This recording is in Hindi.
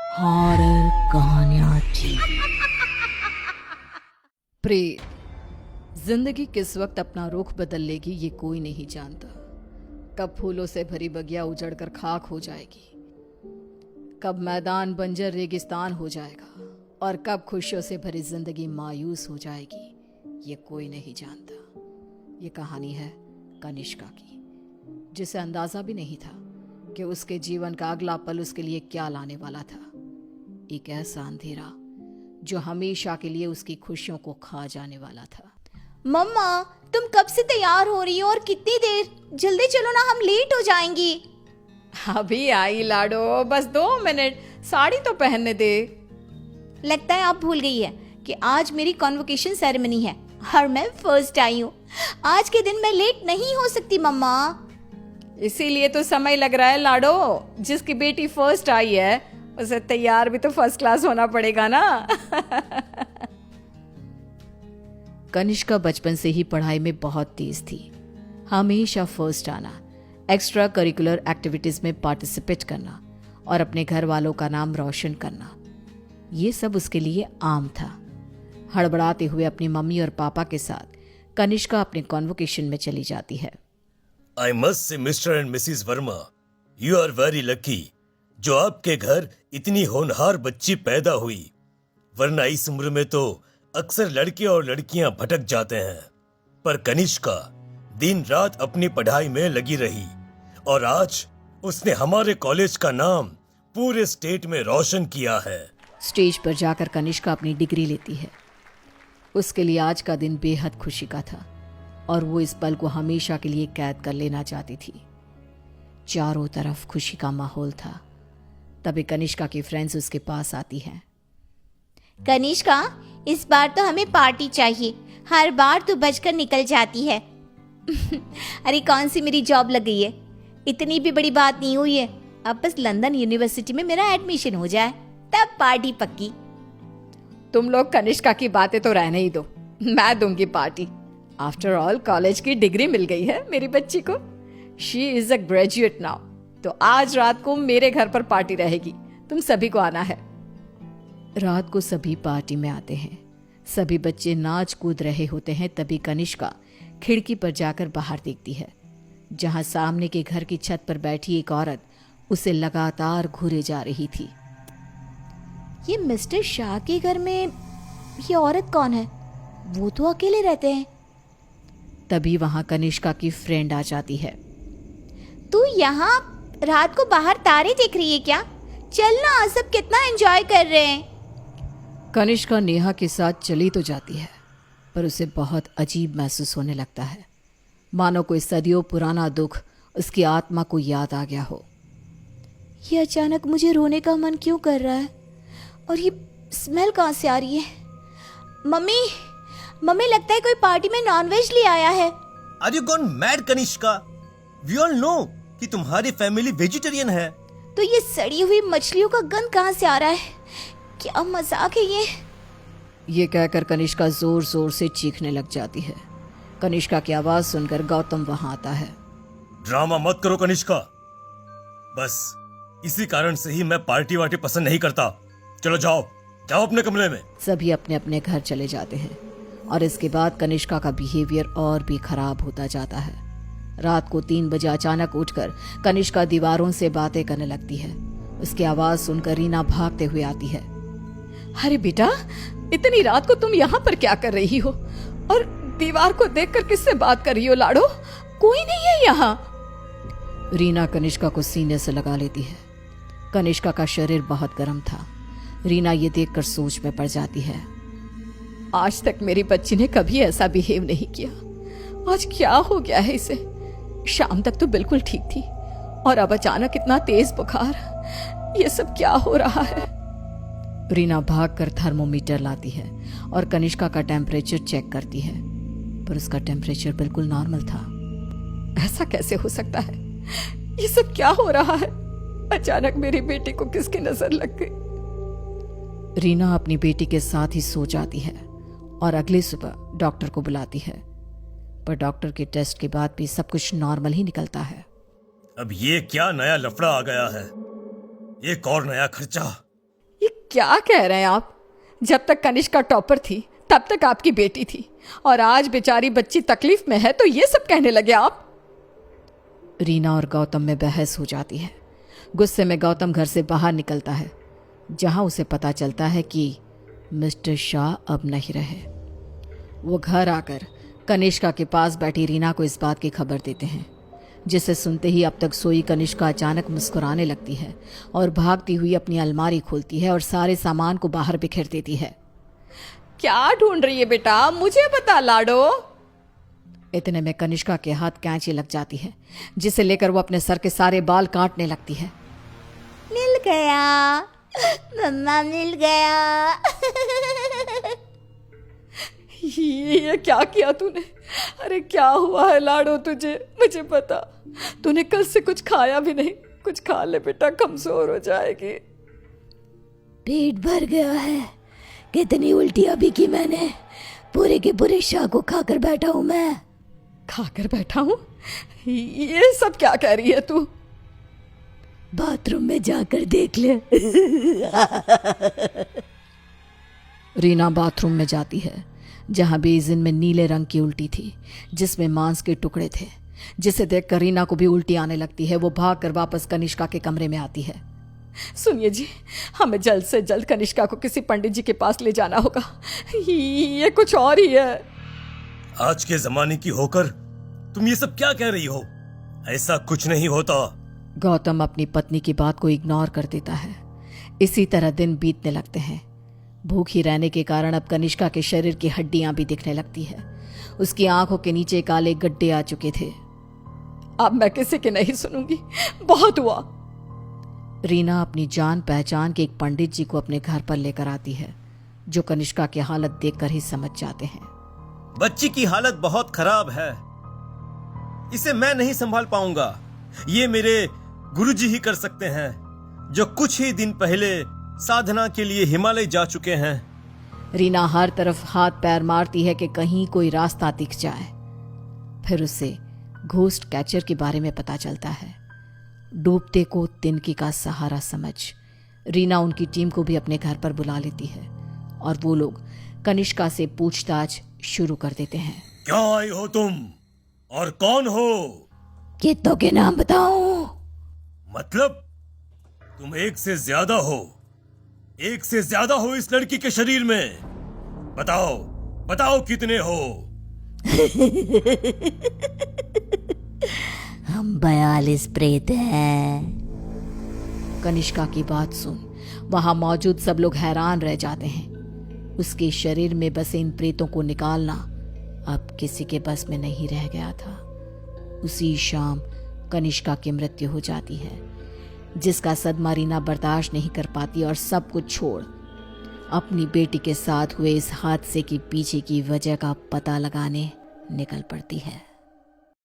हॉरर कहानियां टीवी। प्रेत, जिंदगी किस वक्त अपना रुख बदल लेगी ये कोई नहीं जानता। कब फूलों से भरी बगिया उजड़कर खाक हो जाएगी, कब मैदान बंजर रेगिस्तान हो जाएगा और कब खुशियों से भरी जिंदगी मायूस हो जाएगी ये कोई नहीं जानता। ये कहानी है कनिष्का की, जिसे अंदाजा भी नहीं था कि उसके जीवन का अगला पल उसके लिए क्या लाने वाला था। एक ऐसा अंधेरा जो हमेशा के लिए उसकी खुशियों को खा जाने वाला था। मम्मा, तुम कब से तैयार हो रही हो और कितनी देर? जल्दी चलो ना, हम लेट हो जाएंगी। अभी आई लाडो, बस 2 मिनट, साड़ी तो पहनने दे। लगता है आप भूल गई है कि आज मेरी कॉन्वोकेशन सेरेमनी है और मैं फर्स्ट आई हूँ। आज के दिन मैं लेट नहीं हो सकती मम्मा। इसीलिए तो समय लग रहा है लाडो। जिसकी बेटी फर्स्ट आई है उसे तैयार भी तो फर्स्ट क्लास होना पड़ेगा ना। कनिष्का बचपन से ही पढ़ाई में बहुत तेज थी। हमेशा फर्स्ट आना, एक्स्ट्रा करिकुलर एक्टिविटीज में पार्टिसिपेट करना और अपने घर वालों का नाम रोशन करना, ये सब उसके लिए आम था। हड़बड़ाते हुए अपनी मम्मी और पापा के साथ कनिष्का अपने कॉन्वोकेशन में चली जाती है। I must say, Mr. and Mrs. Verma, you are very lucky जो आपके घर इतनी होनहार बच्ची पैदा हुई, वरना इस उम्र में तो अक्सर लड़के और लड़कियां भटक जाते हैं। पर कनिष्का दिन रात अपनी पढ़ाई में लगी रही और आज उसने हमारे कॉलेज का नाम पूरे स्टेट में रोशन किया है। स्टेज पर जाकर कनिष्का अपनी डिग्री लेती है। उसके लिए आज का दिन बेहद खुशी का था और वो इस पल को हमेशा के लिए कैद कर लेना चाहती थी। चारों तरफ खुशी का माहौल था। तभी कनिष्का की फ्रेंड्स उसके पास आती हैं। कनिष्का, इस बार तो हमें पार्टी चाहिए। हर बार तू बचकर निकल जाती है। अरे कौन सी मेरी जॉब लग गई है, इतनी भी बड़ी बात नहीं हुई है। अब बस लंदन यूनिवर्सिटी में मेरा एडमिशन हो जाए तब पार्टी पक्की। तुम लोग कनिष्का की बातें तो रहने ही दो, मैं दूंगी पार्टी। आफ्टर ऑल कॉलेज की डिग्री मिल गई है मेरी बच्ची को। She is a graduate now. तो आज रात को मेरे घर पर पार्टी रहेगी, तुम सभी को आना है। रात को सभी पार्टी में आते हैं। सभी बच्चे नाच कूद रहे होते हैं। तभी कनिष्का खिड़की पर जाकर बाहर देखती है, जहां सामने के घर की छत पर बैठी एक औरत उसे लगातार घूरे जा रही थी। ये मिस्टर शाह के घर में ये औरत कौन है? वो तो अकेले रहते हैं। तभी वहां कनिष्का की फ्रेंड आ जाती है। तू यहाँ रात को बाहर तारे देख रही है क्या? चल ना, सब कितना एंजॉय कर रहे हैं। कनिष्का नेहा के साथ चली तो जाती है, पर उसे बहुत अजीब महसूस होने लगता है, मानो कोई सदियों पुराना दुख उसकी आत्मा को याद आ गया हो। ये अचानक मुझे रोने का मन क्यों कर रहा है? और ये स्मेल कहाँ से आ रही है? मम्मी, मम्मी लगता है कोई पार्टी में नॉनवेज ले आया है। Are you gone mad, Kanishka? We all know कि तुम्हारी फैमिली वेजिटेरियन है। तो ये सड़ी हुई मछलियों का गंध कहाँ से आ रहा है? क्या मजाक है ये कहकर कनिष्का जोर जोर से चीखने लग जाती है। कनिष्का की आवाज सुनकर गौतम वहां आता है। ड्रामा मत करो कनिष्का, बस इसी कारण से ही मैं पार्टी वार्टी पसंद नहीं करता। चलो जाओ जाओ अपने कमरे में। सभी अपने अपने घर चले जाते हैं और इसके बाद कनिष्का का बिहेवियर और भी खराब होता जाता है। रात को 3 बजे अचानक उठकर कनिष्का दीवारों से बातें करने लगती है। उसकी आवाज सुनकर रीना भागते हुए आती है। अरे बेटा, इतनी रात को तुम यहाँ पर क्या कर रही हो? और दीवार को देखकर किससे बात कर रही हो लाडो? कोई नहीं है यहाँ। रीना कनिष्का को सीने से लगा लेती है। कनिष्का का शरीर बहुत गर्म था। रीना ये देखकर सोच में पड़ जाती है। आज तक मेरी बच्ची ने कभी ऐसा बिहेव नहीं किया, आज क्या हो गया है इसे? शाम तक तो बिल्कुल ठीक थी और अब अचानक इतना तेज बुखार। ये सब क्या हो रहा है? रीना भागकर थर्मोमीटर लाती है और कनिष्का का टेम्परेचर चेक करती है, पर उसका टेम्परेचर बिल्कुल नॉर्मल था। ऐसा कैसे हो सकता है? ये सब क्या हो रहा है? अचानक मेरी बेटी को किसकी नजर लग गई? रीना अपनी बेटी के साथ ही सो जाती है और अगली सुबह डॉक्टर को बुलाती है, पर डॉक्टर के टेस्ट के बाद भी सब कुछ नॉर्मल ही निकलता है। अब ये क्या नया लफड़ा आ गया है? एक और नया खर्चा। क्या कह रहे हैं आप? जब तक कनिष्का टॉपर थी तब तक आपकी बेटी थी, और आज बेचारी बच्ची तकलीफ में है तो ये सब कहने लगे आप? रीना और गौतम में बहस हो जाती है। गुस्से में गौतम घर से बाहर निकलता है, जहां उसे पता चलता है कि मिस्टर शाह अब नहीं रहे। वो घर आकर कनिष्का के पास बैठी रीना को इस बात की खबर देते हैं, जिसे सुनते ही अब तक सोई कनिष्का अचानक मुस्कुराने लगती है और भागती हुई अपनी अलमारी खोलती है और सारे सामान को बाहर बिखेर देती है। क्या ढूंढ रही है बेटा, मुझे बता लाडो। इतने में कनिष्का के हाथ कैंची लग जाती है, जिसे लेकर वो अपने सर के सारे बाल काटने लगती है। मिल गया मम्मा, मिल गया। ये क्या किया तूने? अरे क्या हुआ है लाडो तुझे? मुझे पता, तूने कल से कुछ खाया भी नहीं। कुछ खा ले बेटा, कमजोर हो जाएगी। पेट भर गया है। कितनी उल्टियां भी की मैंने। पूरे के पूरे शाह को खाकर बैठा हूं मैं। खाकर बैठा हूं? ये सब क्या कह रही है तू? बाथरूम में जाकर देख ले। रीना बाथरूम में जाती है, जहां बेसिन में नीले रंग की उल्टी थी, जिसमें मांस के टुकड़े थे, जिसे देखकर रीना को भी उल्टी आने लगती है। वो भागकर वापस कनिष्का के कमरे में आती है। सुनिए जी, हमें जल्द से जल्द कनिष्का को किसी पंडित जी के पास ले जाना होगा। ये कुछ और ही है। आज के जमाने की होकर तुम ये सब क्या कह रही हो? ऐसा कुछ नहीं होता। गौतम अपनी पत्नी की बात को इग्नोर कर देता है। इसी तरह दिन बीतने लगते हैं। भूखी रहने के कारण अब कनिष्का के शरीर की हड्डियां भी दिखने लगती है। उसकी आंखों के नीचे काले गड्ढे आ चुके थे। अब मैं किसी की नहीं सुनूंगी, बहुत हुआ। रीना अपनी जान पहचान के एक पंडित जी को अपने घर पर लेकर आती है, जो कनिष्का की हालत देखकर ही समझ जाते हैं। बच्ची की हालत बहुत खराब है, इसे मैं नहीं संभाल पाऊंगा। ये मेरे गुरुजी ही कर सकते हैं, जो कुछ ही दिन पहले साधना के लिए हिमालय जा चुके हैं। रीना हर तरफ हाथ पैर मारती है कि कहीं कोई रास्ता दिख जाए। फिर उसे घोस्ट कैचर के बारे में पता चलता है। डूबते को तिनकी का सहारा समझ रीना उनकी टीम को भी अपने घर पर बुला लेती है, और वो लोग कनिष्का से पूछताछ शुरू कर देते हैं। क्या आई हो तुम और कौन हो? कितनों के नाम बताऊं? मतलब तुम एक से ज्यादा हो। एक से ज्यादा हो इस लड़की के शरीर में। बताओ बताओ कितने हो? हम 42 प्रेत हैं। कनिष्का की बात सुन वहां मौजूद सब लोग हैरान रह जाते हैं। उसके शरीर में बसे इन प्रेतों को निकालना अब किसी के बस में नहीं रह गया था। उसी शाम कनिष्का की मृत्यु हो जाती है, जिसका सदमा रीना बर्दाश्त नहीं कर पाती और सब कुछ छोड़ अपनी बेटी के साथ हुए इस हादसे के पीछे की वजह का पता लगाने निकल पड़ती है।